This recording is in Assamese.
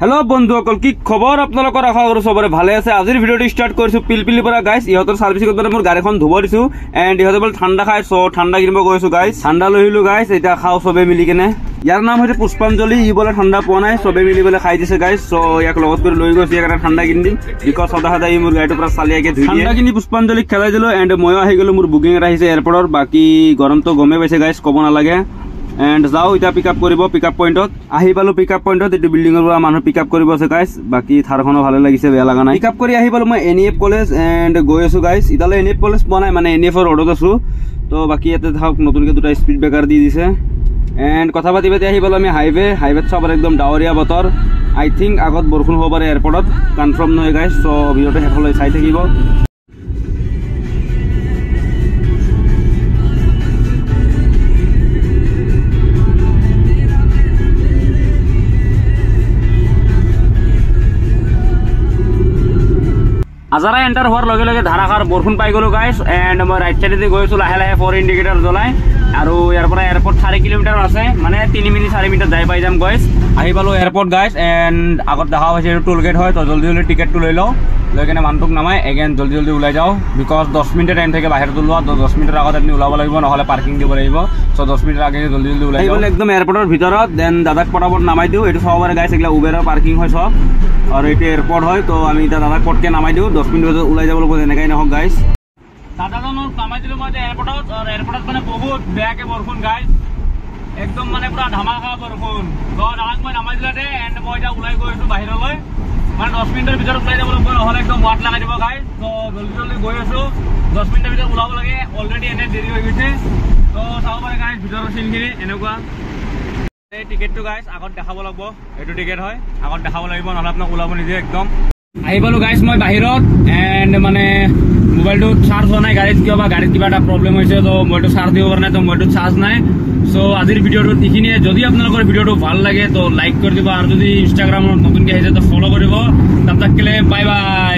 हेलो बंधुসকল কি খবৰ আপোনালোকৰ আশা কৰো সবৰে ভালে আছে। আজিৰ ভিডিওটি স্টাৰ্ট কৰিছো পিলপিলি পৰা গাইস। ইহতৰ সাৰ্ভিসিং কৰি মোৰ গাড়ীখন ধুব দিছো এন্ড ইহতে বল ঠান্ডা খাই সো ঠান্ডা কিনিব গৈছো গাইস। ঠান্ডা লইলো গাইস, এটা খাও সবে মিলি কেনে। ইয়াৰ নাম হৈছে পুষ্পাঞ্জলি। ই বলে ঠান্ডা পোৱা নাই, সবে মিলি বলে খাই দিছে গাইস। সো ইয়াক লগত কৰি লৈ গৈছো, ইয়াক ঠান্ডা কিনি দিম বিকজ সদা সদা ই মোৰ গাড়ীটো পৰা চালিয়াকে ধুই ঠান্ডা কিনি পুষ্পাঞ্জলিক খেলাই দিলো এন্ড ময়ো আহি গলো। মোৰ বুকিং আহিছে এয়াৰপৰ্টৰ। বাকি গৰমটো গমে পাইছে গাইস, কব নালাগে। एंड जाओ इतना पिकअप करिब पिकअप पॉइंटत आहि पालो। पिकअप पॉइंटत एटु बिल्डिंगर পৰা মানুহ পিকআপ কৰিব আছে গাইস। বাকি থাৰখনো ভালে লাগিছে, বেয়া লাগা নাই। পিকআপ কৰি আহি পালো মই এনইএফ কলেজ এন্ড গৈ আছো গাইস। ইতালে এনইএফ কলেজ পোৱা নাই, মানে এনইএফ ৰ ৰডত আছো। তো বাকি এতে থাক নতুনকে দুটা স্পিড ব্ৰেকাৰ দি দিছে এন্ড কথা পাতি পাতি আহি পালো আমি হাইৱেত সব একদম ডাৱৰীয়া বতৰ। আই থিংক আগত বৰষুণ হ'ব পাৰে এয়াৰপৰ্টত, কনফাৰ্ম নহয় গাইস। সো ভিডিওটো হেফলৈ চাই থাকিব। আজাৰা এন্টাৰ হোৱাৰ লগে লগে ধাৰাসাৰ বৰষুণ পাই গলো গাইস। এন্ড মই ৰাইট সাইডে গৈছো লাহে লাহে ফৰ ইণ্ডিকেটৰ জ্বলাই। আৰু ইয়াৰ পৰা এয়াৰপৰ্ট 4 কিলোমিটাৰ আছে, মানে 3 মিনিট 4 মিনিট যাই পাই যাম গাইস। আহি পালো এয়াৰপৰ্ট গাইস এন্ড আগত দেখা হৈছে টোল গেট হয়। তো জলদি জলদি টিকেটটো লৈ লওঁ, লৈ কেনে মানুহটোক নামাই এগেইন জলদি জলদি ওলাই যাওঁ বিকজ 10 মিনিট টাইম থাকে বাহিৰত ওলোৱা। তো 10 মিনিটৰ আগত আপুনি ওলাব লাগিব, নহলে পাৰ্কিং দিব লাগিব। সো 10 মিনিটৰ আগে জলদি জলদি ওলাই যাওঁ একদম এয়াৰপৰ্টৰ ভিতৰত। দেন দাদাক পটাপট নামাই দিওঁ। এইটো সবৰে গাইস এগুলা উবেৰৰ পাৰ্কিং হয় সব, আৰু এইটো এয়াৰপৰ্ট হয়। তো আমি এতিয়া দাদাক পটকে নামাই দিওঁ, 10 মিনিট ওলাই যাব লাগিব যেনেকাই নহওক গাইস। দাদাজনক নামাই দিলোঁ মই এয়াৰপৰ্টত। আৰু এয়াৰপৰ্টত মানে বহুত বেয়াকে বৰষুণ গাইস, একদম মানে পুৰা ধামাকা বৰষুণ। তো দাদাক মই নামাই দিলাতে এণ্ড মই এতিয়া ওলাই গৈ আছো বাহিৰলৈ, মানে 10 মিনিটৰ ভিতৰত ওলাই যাব লাগিব, নহ'লে একদম ৱাট লগাই দিব গাইস। তো জলদি জলদি গৈ আছো, 10 মিনিটৰ ভিতৰত ওলাব লাগে। অলৰেডি এনে দেৰি হৈ গৈছে। তো চাব পাৰে গাইস ভিতৰৰ চিনখিনি এনেকুৱা। এই টিকেটটো গাইস আগত দেখাব লাগিব, এইটো টিকেট হয়, আগত দেখাব লাগিব, নহ'লে আপোনাক ওলাব নিদিয়ে একদম। আহি পালো গাইস মই বাহিৰত এণ্ড মানে মোবাইলটো চাৰ্জ হোৱা নাই গাড়ীত, কিয় বা গাড়ীত কিবা এটা প্ৰব্লেম হৈছে। তো মোবাইলটো চাৰ্জ দিব পৰা নাই, তো মোবাইলটো চাৰ্জ নাই। সো আজিৰ ভিডিওটো এইখিনিয়ে। যদি আপোনালোকৰ ভিডিওটো ভাল লাগে তো লাইক কৰি দিব, আৰু যদি ইনষ্টাগ্ৰামত নতুনকৈ আহিছে তো ফলো কৰিব। তাত থাকিলে বাই বাই।